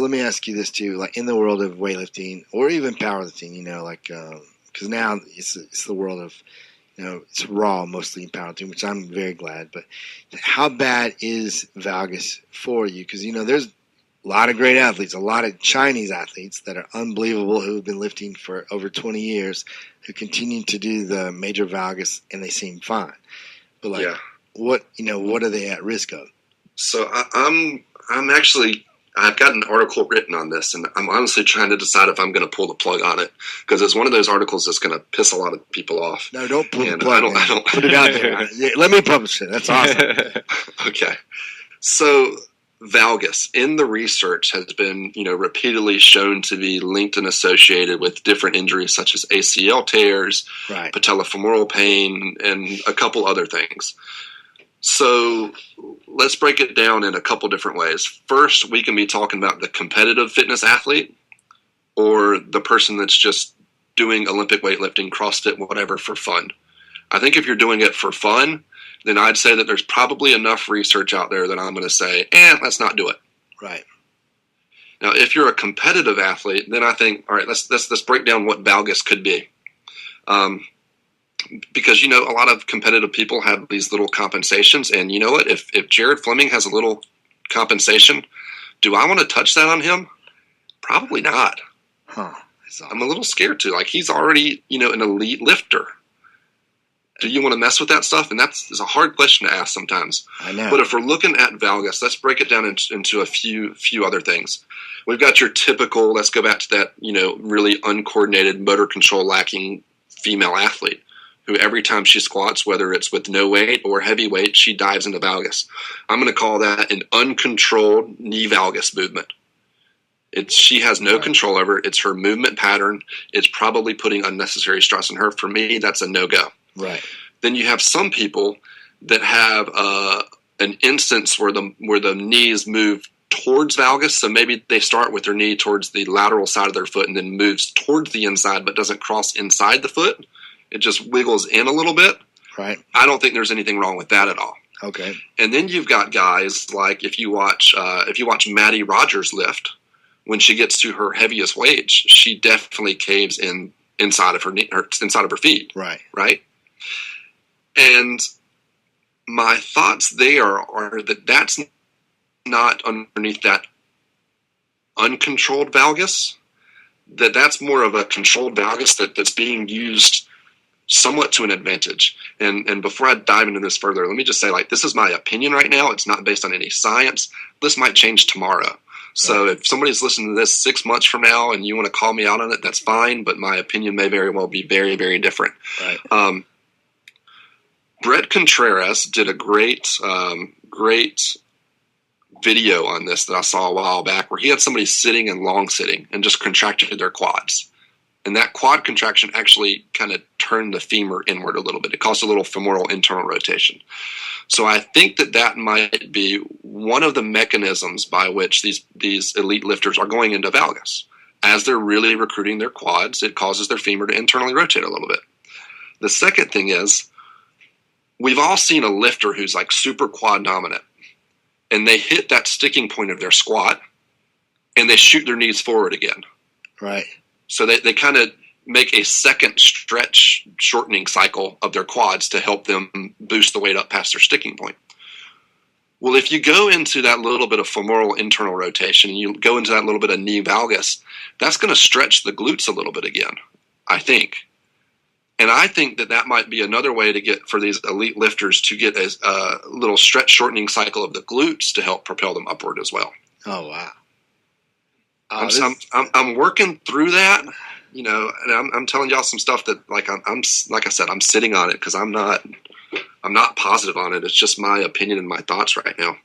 let me ask you this too. Like in the world of weightlifting or even powerlifting, because now it's the world of, it's raw mostly in powerlifting, which I'm very glad. But how bad is Valgus for you? Because there's a lot of great athletes, a lot of Chinese athletes that are unbelievable who have been lifting for over 20 years, who continue to do the major Valgus and they seem fine. But what are they at risk of? So I'm actually, I've got an article written on this, and I'm honestly trying to decide if I'm going to pull the plug on it, because it's one of those articles that's going to piss a lot of people off. No, don't pull the plug. I don't put it out there. Let me publish it. That's awesome. Okay. So Valgus in the research has been, repeatedly shown to be linked and associated with different injuries such as ACL tears, patellofemoral pain, and a couple other things. So let's break it down in a couple different ways. First, we can be talking about the competitive fitness athlete or the person that's just doing Olympic weightlifting, CrossFit, whatever, for fun. I think if you're doing it for fun, then I'd say that there's probably enough research out there that I'm going to say, let's not do it. Right. Now, if you're a competitive athlete, then I think, all right, let's break down what Valgus could be. Because, a lot of competitive people have these little compensations. And you know what? If Jared Fleming has a little compensation, do I want to touch that on him? Probably not. Huh. I'm a little scared to. Like, he's already, an elite lifter. Do you want to mess with that stuff? And that's a hard question to ask sometimes. I know. But if we're looking at Valgus, let's break it down into a few other things. We've got your typical, let's go back to that, really uncoordinated, motor control lacking female athlete, who every time she squats, whether it's with no weight or heavy weight, she dives into Valgus. I'm going to call that an uncontrolled knee Valgus movement. She has no control over it. It's her movement pattern. It's probably putting unnecessary stress on her. For me, that's a no-go. Right. Then you have some people that have an instance where the knees move towards Valgus. So maybe they start with their knee towards the lateral side of their foot and then moves towards the inside but doesn't cross inside the foot. It just wiggles in a little bit. Right. I don't think there's anything wrong with that at all. Okay. And then you've got guys like if you watch Maddie Rogers lift, when she gets to her heaviest weight, she definitely caves inside of her knee, or inside of her feet. Right. Right. And my thoughts there are that that's not underneath that uncontrolled valgus. That's more of a controlled valgus that's being used somewhat to an advantage. And before I dive into this further, let me just say, this is my opinion right now. It's not based on any science. This might change tomorrow. So if somebody's listening to this 6 months from now and you want to call me out on it, that's fine. But my opinion may very well be very, very different. Right. Brett Contreras did a great video on this that I saw a while back, where he had somebody sitting and long sitting and just contracted their quads. And that quad contraction actually kind of turned the femur inward a little bit. It caused a little femoral internal rotation. So I think that might be one of the mechanisms by which these elite lifters are going into valgus. As they're really recruiting their quads, it causes their femur to internally rotate a little bit. The second thing is, we've all seen a lifter who's super quad dominant, and they hit that sticking point of their squat and they shoot their knees forward again. Right. So they kind of make a second stretch shortening cycle of their quads to help them boost the weight up past their sticking point. Well, if you go into that little bit of femoral internal rotation and you go into that little bit of knee valgus, that's going to stretch the glutes a little bit again, I think. And I think that might be another way to get for these elite lifters to get a little stretch shortening cycle of the glutes to help propel them upward as well. Oh, wow. I'm working through that, and I'm telling y'all some stuff that I'm like I said, I'm sitting on it because I'm not positive on it. It's just my opinion and my thoughts right now.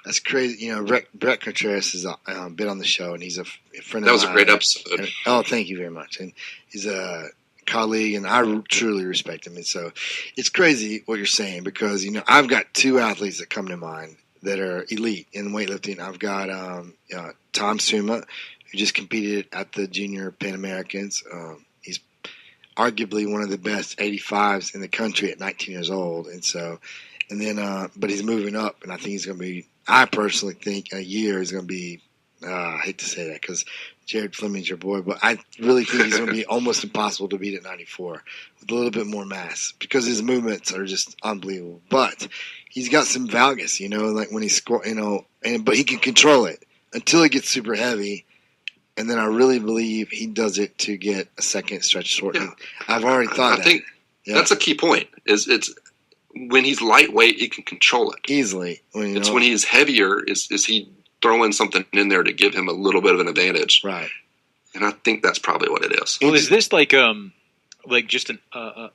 That's crazy. Brett Contreras has been on the show, and he's a friend of mine. That was a great episode. Thank you very much. And he's a colleague, and I truly respect him. And so it's crazy what you're saying, because, I've got two athletes that come to mind that are elite in weightlifting. I've got Tom Suma, who just competed at the Junior Pan Americans. He's arguably one of the best 85s in the country at 19 years old. But he's moving up, and I think he's going to be, I personally think in a year he's going to be I hate to say that because Jared Fleming's your boy, but I really think he's going to be almost impossible to beat at 94 with a little bit more mass because his movements are just unbelievable. But he's got some Valgus, like when he score, but he can control it until it gets super heavy. And then I really believe he does it to get a second stretch shortening. Yeah. I've already thought that. I think that's a key point. It's when he's lightweight, he can control it easily. It's when he's heavier, is he throwing something in there to give him a little bit of an advantage, right? And I think that's probably what it is. Well, is this like just an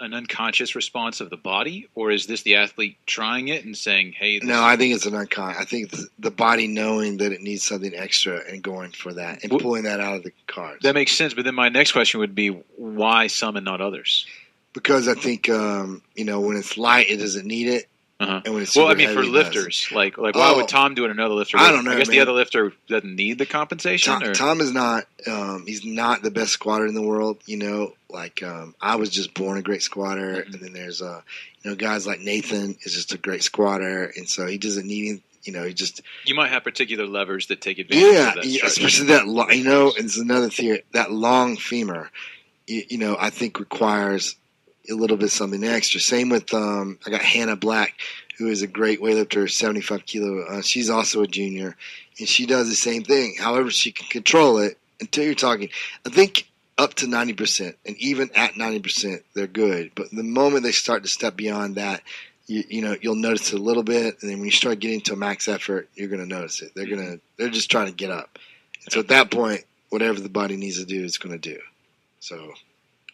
unconscious response of the body, or is this the athlete trying it and saying, "Hey"? No, I think it's an unconscious. I think the body knowing that it needs something extra and going for that and pulling that out of the cards. That makes sense. But then my next question would be, why some and not others? Because I think when it's light, it doesn't need it. Uh-huh. And when it's for lifters, like why would Tom do it another lifter? I don't know. I guess the other lifter doesn't need the compensation. Tom is not. He's not the best squatter in the world. I was just born a great squatter, and then there's guys like Nathan is just a great squatter, and so he doesn't need. You might have particular levers that take advantage of that. Yeah, especially that. And it's another theory. That long femur, I think requires a little bit something extra. Same with I got Hannah Black, who is a great weightlifter, 75 kilo. She's also a junior, and she does the same thing. However, she can control it until you're talking. I think up to 90%, and even at 90%, they're good. But the moment they start to step beyond that, you'll notice it a little bit, and then when you start getting to a max effort, you're going to notice it. They're just trying to get up. And so at that point, whatever the body needs to do, it's going to do. So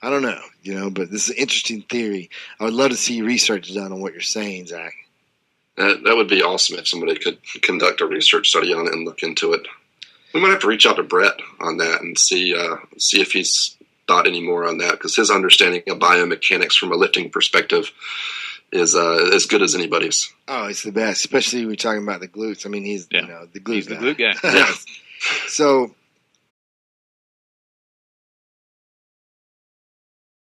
I don't know, but this is an interesting theory. I would love to see research done on what you're saying, Zach. That would be awesome if somebody could conduct a research study on it and look into it. We might have to reach out to Brett on that and see if he's thought any more on that, because his understanding of biomechanics from a lifting perspective is as good as anybody's. Oh, it's the best, especially when we're talking about the glutes. I mean, he's the glute guy. He's the glute guy. So